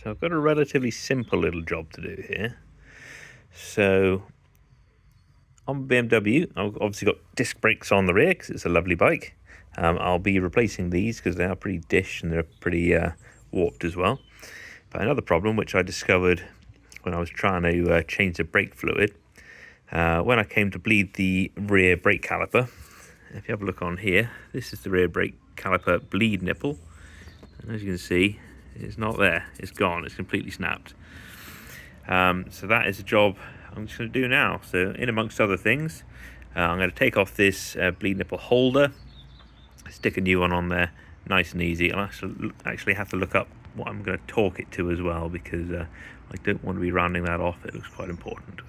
So I've got a relatively simple little job to do here. So on BMW, I've obviously got disc brakes on the rear because it's a lovely bike. I'll be replacing these because they are pretty dish and they're pretty warped as well. But another problem which I discovered when I was trying to change the brake fluid, when I came to bleed the rear brake caliper, if you have a look on here, this is the rear brake caliper bleed nipple. And as you can see, it's not there, it's gone, it's completely snapped. So that is a job I'm just going to do now. So in amongst other things, I'm going to take off this bleed nipple holder, stick a new one on there, nice and easy. I'll actually have to look up what I'm going to torque it to as well, because I don't want to be rounding that off. It looks quite important.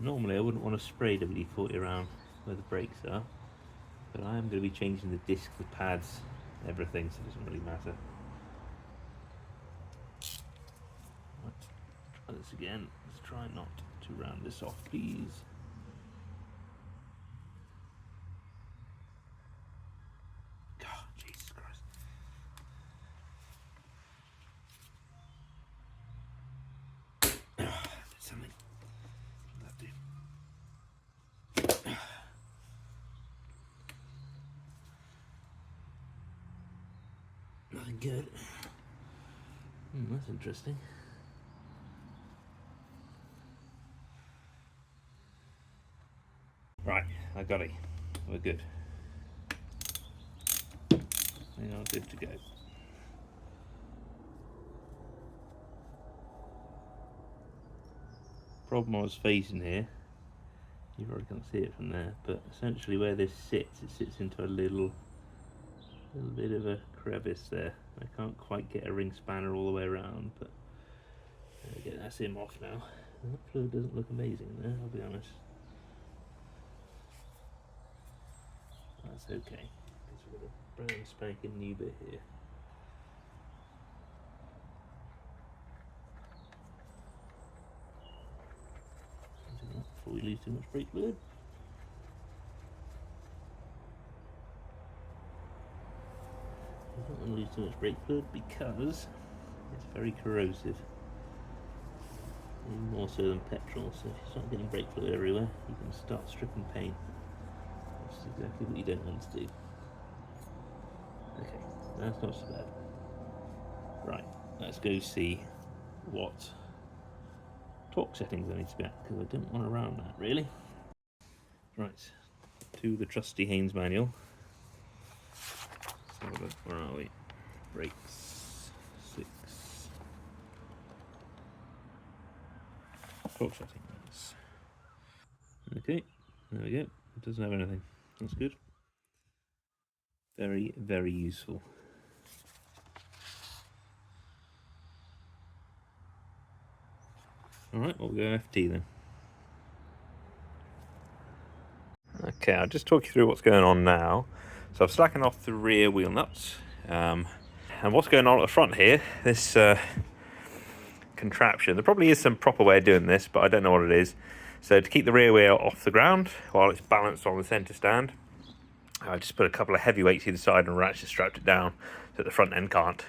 Normally I wouldn't want to spray WD-40 around where the brakes are, but I am going to be changing the disc, the pads, everything, so it doesn't really matter. Right, try this again. Let's try not to round this off, please. God, Jesus Christ. Something. What did that do? Nothing good. That's interesting. Right, I got it. We're good. We are good to go. Problem I was facing here, you probably can't see it from there, but essentially where this sits, it sits into a little bit of a crevice there. I can't quite get a ring spanner all the way around, but there we go, that's him off now. That fluid doesn't look amazing there, I'll be honest. That's okay, because we've got a brand spanking new bit here. Before we lose too much brake fluid. I don't want to lose too much brake fluid because it's very corrosive. Even more so than petrol, so if you start getting brake fluid everywhere, you can start stripping paint. That's exactly what you don't want to do. Okay, that's not so bad. Right, let's go see what torque settings I need to be at, because I don't want to round that really. Right, to the trusty Haynes manual. So where are we? Brakes, 6. Torque settings. Okay, there we go. It doesn't have anything. That's good. Very, very useful. Alright, we'll go FT then. Okay, I'll just talk you through what's going on now. So I've slackened off the rear wheel nuts. And what's going on at the front here, this contraption, there probably is some proper way of doing this, but I don't know what it is. So to keep the rear wheel off the ground while it's balanced on the centre stand, I just put a couple of heavy weights either side and ratchet strapped it down so that the front end can't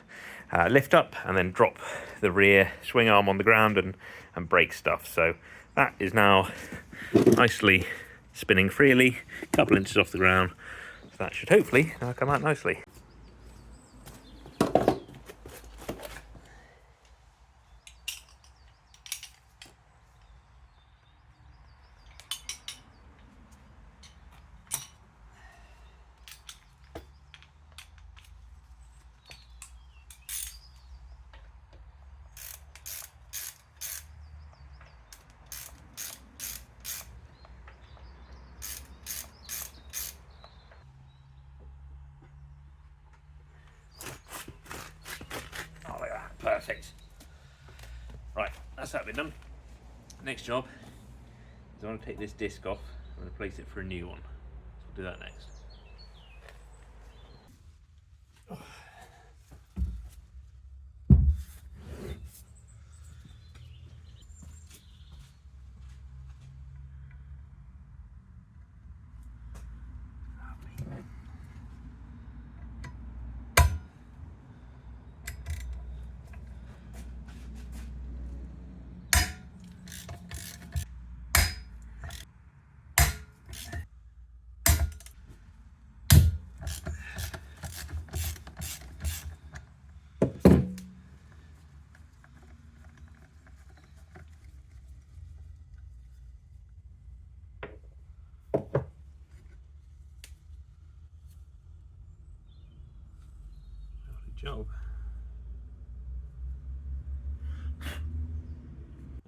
lift up and then drop the rear swing arm on the ground and break stuff. So that is now nicely spinning freely, a couple inches off the ground. So that should hopefully now come out nicely. Perfect. Right, that's that bit done. Next job is I want to take this disc off and replace it for a new one. So I'll do that next. Job.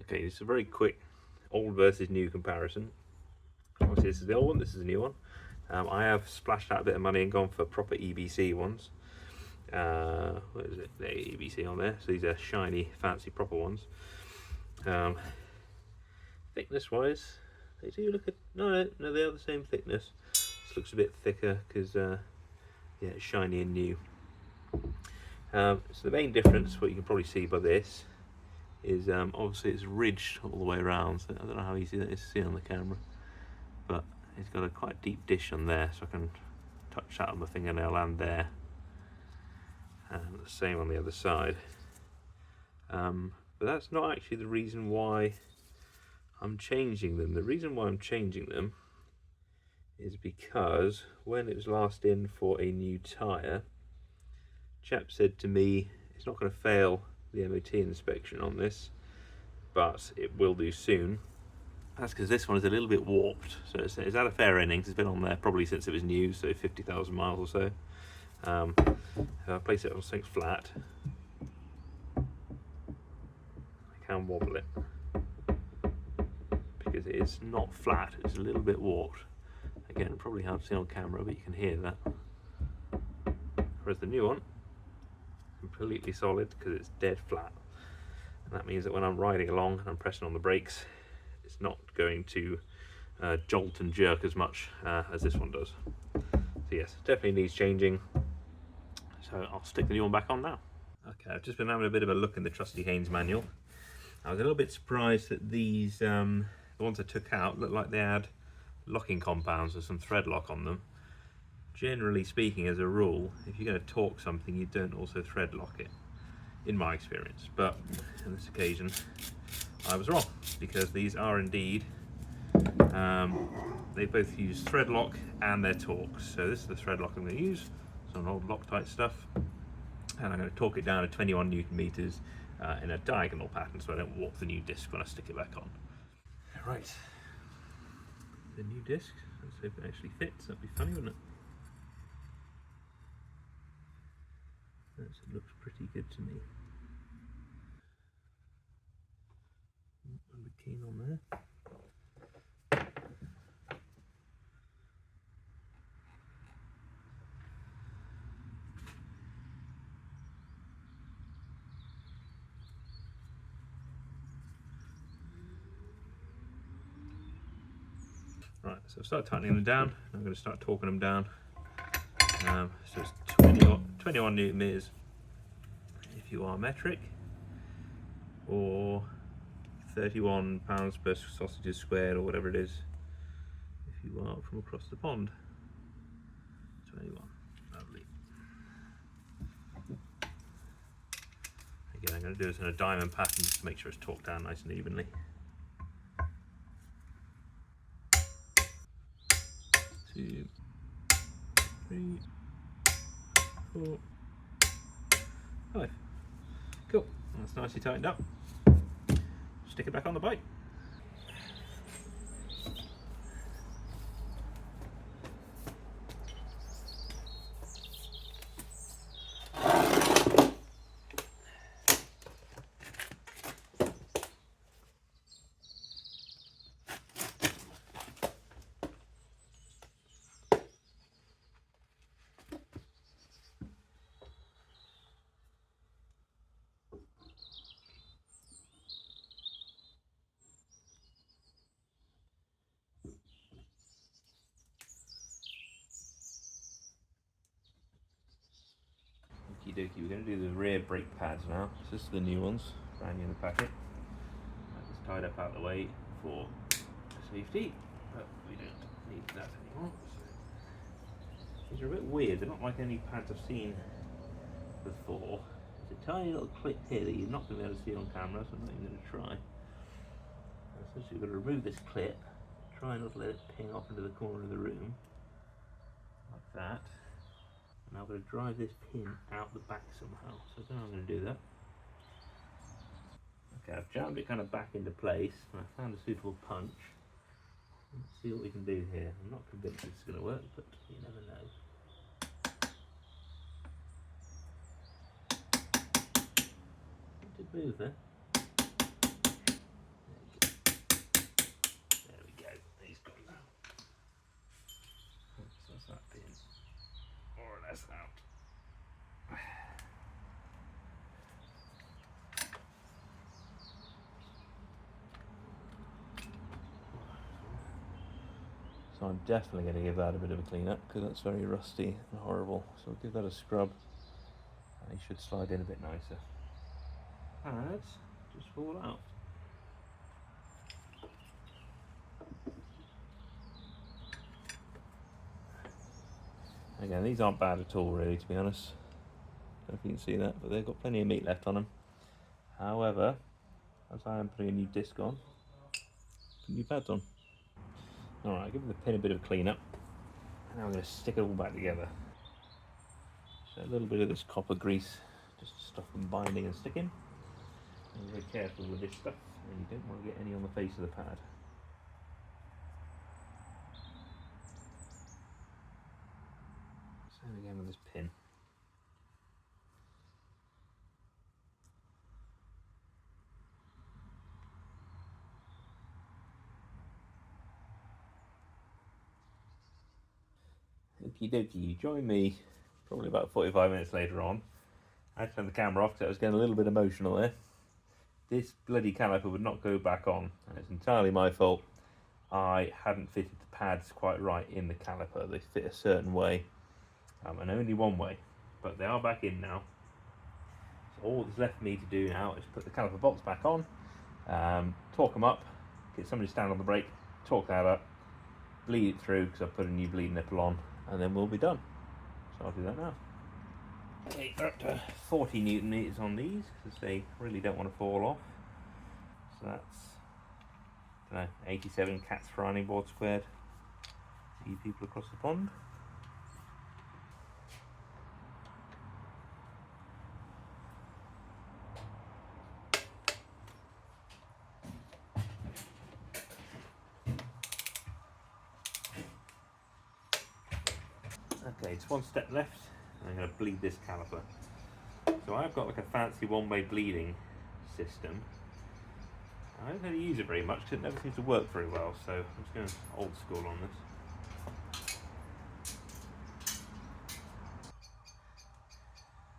Okay, this is a very quick old versus new comparison. Obviously this is the old one, this is the new one. I have splashed out a bit of money and gone for proper EBC ones. What is it? The EBC on there. So these are shiny, fancy, proper ones. Thickness wise, they do look at no, they are the same thickness. This looks a bit thicker because yeah, it's shiny and new. So the main difference, what you can probably see by this, is obviously it's ridged all the way around. So I don't know how easy that is to see on the camera, but it's got a quite deep dish on there, so I can touch that with my fingernail and there, and the same on the other side. But that's not actually the reason why I'm changing them. The reason why I'm changing them is because when it was last in for a new tyre, chap said to me it's not going to fail the MOT inspection on this, but it will do soon. That's because this one is a little bit warped, so it's had a fair innings. It's been on there probably since it was new, so 50,000 miles or so. If I place it on something flat, I can wobble it because it is not flat, it's a little bit warped. Again, probably hard to see on camera, but you can hear that. Whereas the new one, completely solid because it's dead flat. And that means that when I'm riding along and I'm pressing on the brakes, it's not going to jolt and jerk as much as this one does. So yes, definitely needs changing. So I'll stick the new one back on now. Okay, I've just been having a bit of a look in the trusty Haynes manual. I was a little bit surprised that these, the ones I took out, looked like they had locking compounds with some thread lock on them. Generally speaking, as a rule, if you're going to torque something, you don't also thread lock it, in my experience. But on this occasion, I was wrong, because these are indeed, they both use thread lock and their torque. So this is the thread lock I'm going to use, some old Loctite stuff, and I'm going to torque it down to 21 Newton meters in a diagonal pattern, so I don't warp the new disc when I stick it back on. Right, the new disc, let's hope it actually fits. That'd be funny, wouldn't it? It looks pretty good to me. I'm keen on there. Right, so I've started tightening them down. I'm going to start torquing them down. So it's 21 Newton meters if you are metric, or 31 pounds per sausages squared, or whatever it is if you are from across the pond. 21, lovely. Again, I'm going to do this in a diamond pattern just to make sure it's torqued down nice and evenly. 2, 3, 4, 5. Cool, that's nicely tightened up. Stick it back on the bike. Okie dokie, we're going to do the rear brake pads now. So this is the new ones, brand new in the packet. That was tied up out of the way for safety, but we don't need that anymore. So these are a bit weird, they're not like any pads I've seen before. There's a tiny little clip here that you're not going to be able to see on camera, so I'm not even going to try. Essentially, we've got to remove this clip, try not to let it ping off into the corner of the room, like that. Now I'm going to drive this pin out the back somehow, so I don't know how I'm going to do that. Okay, I've jammed it kind of back into place, and I found a suitable punch. Let's see what we can do here. I'm not convinced this is going to work, but you never know. It did move there. There we go. He's gone now. So that's that pin. More or less out. So I'm definitely going to give that a bit of a clean up because that's very rusty and horrible. So we'll give that a scrub and he should slide in a bit nicer. Pads just fall out. Again, these aren't bad at all really, to be honest. I don't know if you can see that, but they've got plenty of meat left on them. However, as I am putting a new disc on, put new pads on. Alright, give the pin a bit of a clean up. And now I'm going to stick it all back together. So a little bit of this copper grease, just to stop them binding and sticking. And be very careful with this stuff, and you don't want to get any on the face of the pad. Same again with this pin. Okie dokie, you join me probably about 45 minutes later on. I had to turn the camera off because I was getting a little bit emotional there. This bloody caliper would not go back on, and it's entirely my fault. I hadn't fitted the pads quite right in the caliper. They fit a certain way, and only one way, but they are back in now. So all that's left for me to do now is put the caliper bolts back on, torque them up, get somebody to stand on the brake, torque that up, bleed it through because I've put a new bleed nipple on, and then we'll be done. So I'll do that now. Okay, we're up to 40 Newton meters on these because they really don't want to fall off. So that's, I don't know, 87 cats for ironing board squared. See you people across the pond. Okay, it's one step left. I'm going to bleed this caliper. So I've got like a fancy one-way bleeding system. I don't really use it very much because it never seems to work very well, so I'm just going old school on this.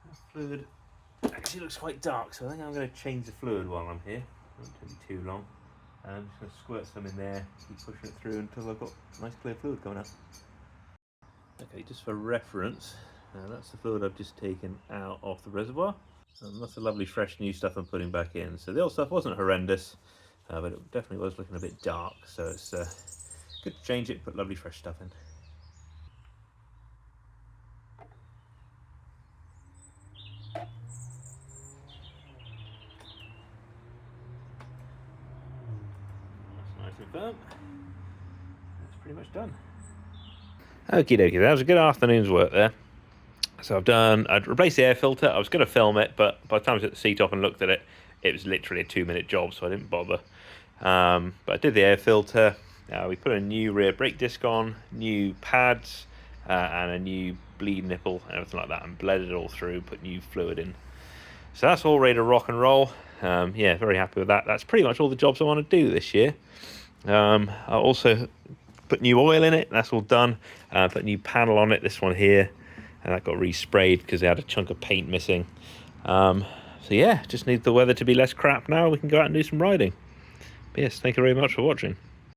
The fluid actually looks quite dark, so I think I'm going to change the fluid while I'm here. It won't take me too long. I'm just going to squirt some in there, keep pushing it through until I've got nice clear fluid coming out. Okay, just for reference, that's the fluid I've just taken out of the reservoir. And that's the lovely fresh new stuff I'm putting back in. So the old stuff wasn't horrendous, but it definitely was looking a bit dark. So it's good to change it, put lovely fresh stuff in. That's nice and firm. That's pretty much done. Okie dokie, that was a good afternoon's work there. So I'd replaced the air filter. I was going to film it, but by the time I took the seat off and looked at it, it was literally a 2-minute job, so I didn't bother. But I did the air filter. We put a new rear brake disc on, new pads, and a new bleed nipple and everything like that, and bled it all through, put new fluid in. So that's all ready to rock and roll. Yeah, very happy with that. That's pretty much all the jobs I want to do this year. I also put new oil in it. That's all done. Put a new panel on it, this one here. And that got resprayed because they had a chunk of paint missing. So yeah, just need the weather to be less crap now. We can go out and do some riding. But yes, thank you very much for watching.